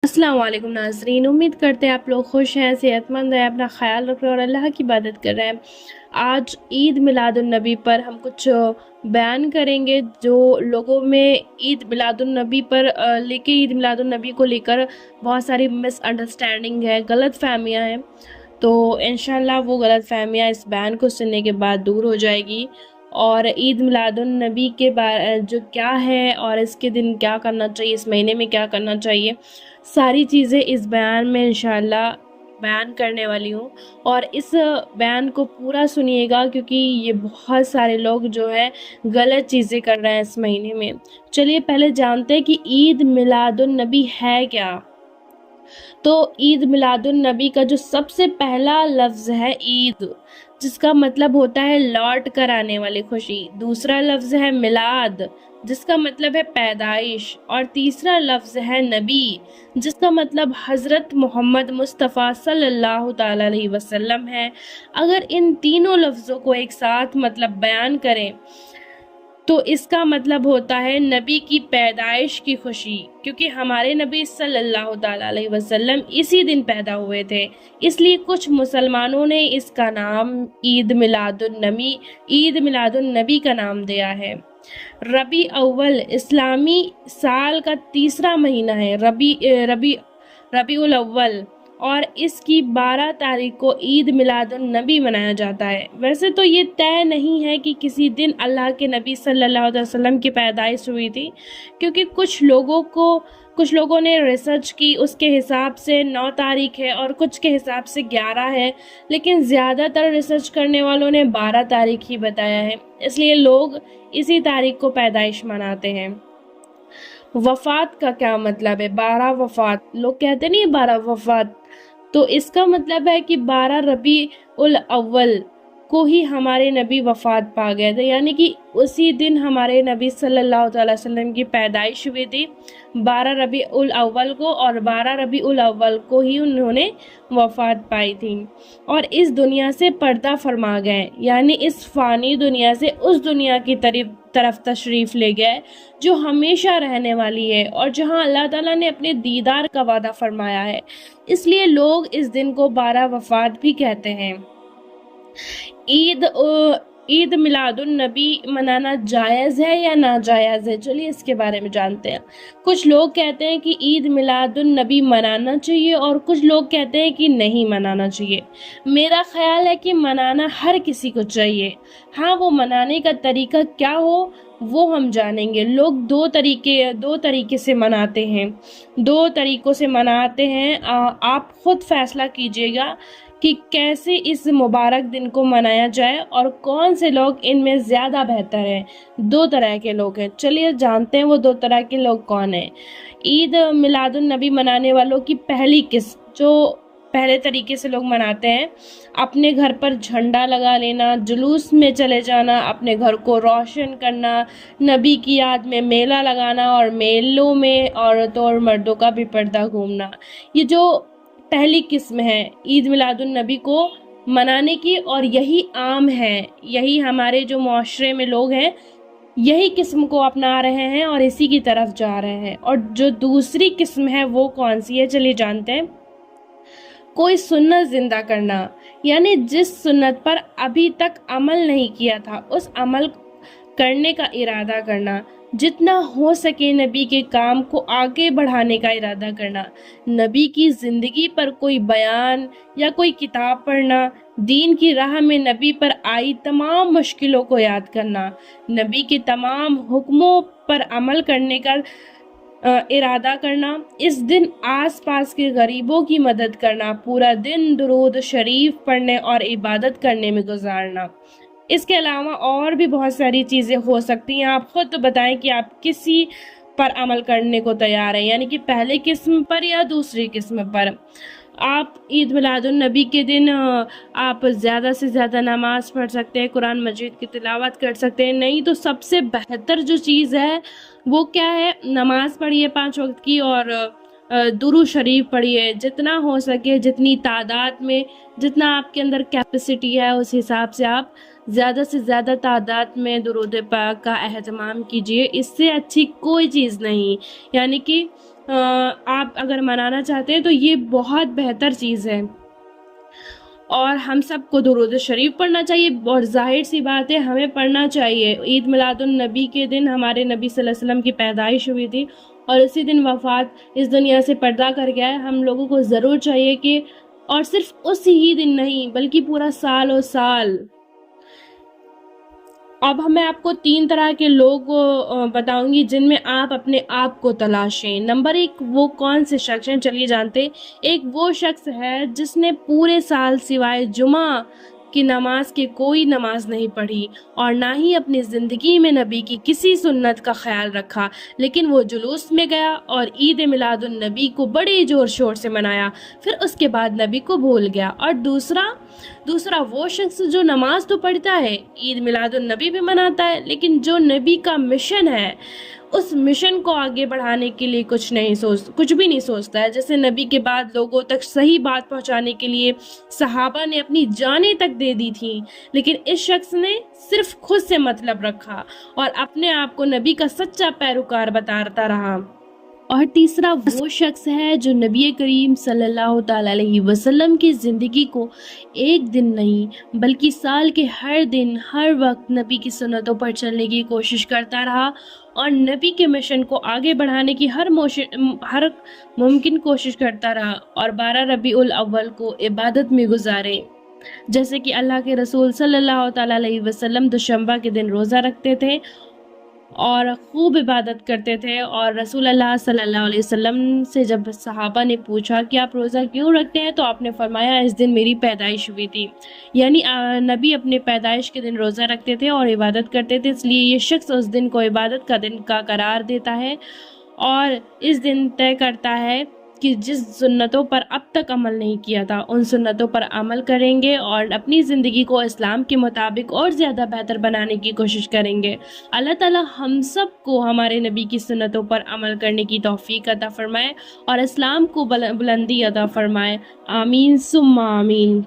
अस्सलाम वालेकुम नाज़रीन, उम्मीद करते हैं आप लोग खुश हैं, सेहतमंद हैं, अपना ख़्याल रख रहे हैं और अल्लाह की इबादत कर रहे हैं। आज ईद मिलादुन्नबी पर हम कुछ बयान करेंगे जो लोगों में ईद मिलादुन्नबी पर ईद मिलादुन्नबी को लेकर बहुत सारी मिसअंडरस्टैंडिंग है, गलत फहमियाँ हैं। तो इंशाल्लाह वो गलत फहमियाँ इस बयान को सुनने के बाद दूर हो जाएगी और ईद मिलादुन्नबी के बारे जो क्या है और इसके दिन क्या करना चाहिए, इस महीने में क्या करना चाहिए, सारी चीज़ें इस बयान में इंशाल्लाह बयान करने वाली हूँ। और इस बयान को पूरा सुनिएगा क्योंकि ये बहुत सारे लोग जो है गलत चीज़ें कर रहे हैं इस महीने में। चलिए पहले जानते हैं कि ईद मिलादुन्नबी है क्या। तो ईद मिलादुन्नबी का जो सबसे पहला लफ्ज़ है ईद, जिसका मतलब होता है लौट कर आने वाली खुशी। दूसरा लफ्ज़ है मिलाद, जिसका मतलब है पैदाइश। और तीसरा लफ्ज़ है नबी, जिसका मतलब हज़रत मोहम्मद मुस्तफ़ा सल्लल्लाहु ताला अलैहि वसल्लम है। अगर इन तीनों लफ्ज़ों को एक साथ मतलब बयान करें तो इसका मतलब होता है नबी की पैदाइश की खुशी, क्योंकि हमारे नबी सल्लल्लाहु ताला अलैहि वसल्लम इसी दिन पैदा हुए थे। इसलिए कुछ मुसलमानों ने इसका नाम ईद मिलादुन नबी का नाम दिया है। रबी अव्वल इस्लामी साल का तीसरा महीना है, रबीउल अव्वल, और इसकी 12 तारीख को ईद मिलादुन नबी मनाया जाता है। वैसे तो ये तय नहीं है कि किसी दिन अल्लाह के नबी सल्लल्लाहु अलैहि वसल्लम की पैदाइश हुई थी, क्योंकि कुछ लोगों ने रिसर्च की, उसके हिसाब से 9 तारीख है और कुछ के हिसाब से 11 है, लेकिन ज़्यादातर रिसर्च करने वालों ने 12 तारीख ही बताया है। इसलिए लोग इसी तारीख को पैदाइश मनाते हैं। वफ़ात का क्या मतलब है? 12 वफ़ात, लोग कहते नहीं 12 वफ़ात, तो इसका मतलब है कि 12 रबी उल अव्वल को ही हमारे नबी वफ़ात पा गए थे, यानी कि उसी दिन हमारे नबी सल्लल्लाहु अलैहि वसल्लम की पैदाइश हुई थी 12 रबी उल अव्वल को, और 12 रबी उल अव्वल को ही उन्होंने वफ़ात पाई थी और इस दुनिया से पर्दा फरमा गए, यानी इस फ़ानी दुनिया से उस दुनिया की तरफ तशरीफ़ ले गए जो हमेशा रहने वाली है और जहां अल्लाह ताला ने अपने दीदार का वादा फरमाया है। इसलिए लोग इस दिन को 12 वफ़ात भी कहते हैं। ईद ईद मिलादुन नबी मनाना जायज़ है या नाजायज़ है, चलिए इसके बारे में जानते हैं। कुछ लोग कहते हैं कि ईद मिलादुन नबी मनाना चाहिए और कुछ लोग कहते हैं कि नहीं मनाना चाहिए। मेरा ख्याल है कि मनाना हर किसी को चाहिए। हाँ, वो मनाने का तरीका क्या हो वो हम जानेंगे। लोग दो तरीके से मनाते हैं, 2 तरीक़ों से मनाते हैं। आप खुद फैसला कीजिएगा कि कैसे इस मुबारक दिन को मनाया जाए और कौन से लोग इनमें ज़्यादा बेहतर हैं। 2 तरह के लोग हैं, चलिए जानते हैं वो 2 तरह के लोग कौन हैं। ईद मिलादुन नबी मनाने वालों की पहली किस्म, जो पहले तरीके से लोग मनाते हैं, अपने घर पर झंडा लगा लेना, जुलूस में चले जाना, अपने घर को रोशन करना, नबी की याद में मेला लगाना और मेलों में औरतों और मर्दों का भी पर्दा घूमना। ये जो पहली किस्म है ईद मिलादुन नबी को मनाने की, और यही आम है, यही हमारे जो मुआशरे में लोग हैं यही किस्म को अपना रहे हैं और इसी की तरफ जा रहे हैं। और जो दूसरी किस्म है वो कौन सी है, चलिए जानते हैं। कोई सुन्नत जिंदा करना, यानी जिस सुन्नत पर अभी तक अमल नहीं किया था उस अमल करने का इरादा करना, जितना हो सके नबी के काम को आगे बढ़ाने का इरादा करना, नबी की ज़िंदगी पर कोई बयान या कोई किताब पढ़ना, दीन की राह में नबी पर आई तमाम मुश्किलों को याद करना, नबी के तमाम हुक्मों पर अमल करने का इरादा करना, इस दिन आस पास के गरीबों की मदद करना, पूरा दिन दुरूद शरीफ पढ़ने और इबादत करने में गुजारना। इसके अलावा और भी बहुत सारी चीज़ें हो सकती हैं। आप खुद बताएं कि आप किसी पर अमल करने को तैयार हैं, यानी कि पहले किस्म पर या दूसरी किस्म पर। आप ईद मिलादुन नबी के दिन आप ज़्यादा से ज़्यादा नमाज़ पढ़ सकते हैं, कुरान मजीद की तिलावत कर सकते हैं। नहीं तो सबसे बेहतर जो चीज़ है वो क्या है, नमाज़ पढ़िए 5 वक्त की और दुरूद शरीफ पढ़िए, जितना हो सके, जितनी तादाद में, जितना आपके अंदर कैपेसिटी है उस हिसाब से आप ज़्यादा से ज़्यादा तादाद में दुरूद पाक का एहतमाम कीजिए। इससे अच्छी कोई चीज़ नहीं, यानी कि آپ اگر منانا چاہتے ہیں تو یہ بہت بہتر چیز ہے، اور ہم سب کو درود شریف پڑھنا چاہیے، اور ظاہر سی بات ہے ہمیں پڑھنا چاہیے۔ عید میلاد النبی کے دن ہمارے نبی صلی اللہ علیہ وسلم کی پیدائش ہوئی تھی، اور اسی دن وفات اس دنیا سے پردہ کر گیا ہے۔ ہم لوگوں کو ضرور چاہیے کہ، اور صرف اسی ہی دن نہیں بلکہ پورا سال و سال۔ اب میں آپ کو 3 طرح کے لوگ بتاؤں گی جن میں آپ اپنے آپ کو تلاشیں۔ نمبر 1 وہ کون سے شخص ہیں، چلیے جانتے۔ ایک وہ شخص ہے جس نے پورے سال سوائے جمعہ کی نماز کے کوئی نماز نہیں پڑھی، اور نہ ہی اپنی زندگی میں نبی کی کسی سنت کا خیال رکھا، لیکن وہ جلوس میں گیا اور عید میلاد النبی کو بڑے زور شور سے منایا، پھر اس کے بعد نبی کو بھول گیا۔ اور دوسرا وہ شخص جو نماز تو پڑھتا ہے، عید میلاد النبی بھی مناتا ہے، لیکن جو نبی کا مشن ہے اس مشن کو آگے بڑھانے کے لیے کچھ بھی نہیں سوچتا ہے۔ جیسے نبی کے بعد لوگوں تک صحیح بات پہنچانے کے لیے صحابہ نے اپنی جانیں تک دے دی تھیں، لیکن اس شخص نے صرف خود سے مطلب رکھا اور اپنے آپ کو نبی کا سچا پیروکار بتاتا رہا۔ اور تیسرا وہ شخص ہے جو نبی کریم صلی اللہ تعالی علیہ وسلم کی زندگی کو ایک دن نہیں بلکہ سال کے ہر دن ہر وقت نبی کی سنتوں پر چلنے کی کوشش کرتا رہا، اور نبی کے مشن کو آگے بڑھانے کی ہر ممکن کوشش کرتا رہا، اور 12 ربیع الاول کو عبادت میں گزارے۔ جیسے کہ اللہ کے رسول صلی اللہ تعالی علیہ وسلم دوشنبہ کے دن روزہ رکھتے تھے اور خوب عبادت کرتے تھے، اور رسول اللہ صلی اللہ علیہ وسلم سے جب صحابہ نے پوچھا کہ آپ روزہ کیوں رکھتے ہیں تو آپ نے فرمایا اس دن میری پیدائش ہوئی تھی، یعنی نبی اپنے پیدائش کے دن روزہ رکھتے تھے اور عبادت کرتے تھے، اس لیے یہ شخص اس دن کو عبادت کا دن کا قرار دیتا ہے، اور اس دن طے کرتا ہے کہ جس سنتوں پر اب تک عمل نہیں کیا تھا ان سنتوں پر عمل کریں گے، اور اپنی زندگی کو اسلام کے مطابق اور زیادہ بہتر بنانے کی کوشش کریں گے۔ اللہ تعالی ہم سب کو ہمارے نبی کی سنتوں پر عمل کرنے کی توفیق عطا فرمائے اور اسلام کو بلندی عطا فرمائے، آمین ثم آمین۔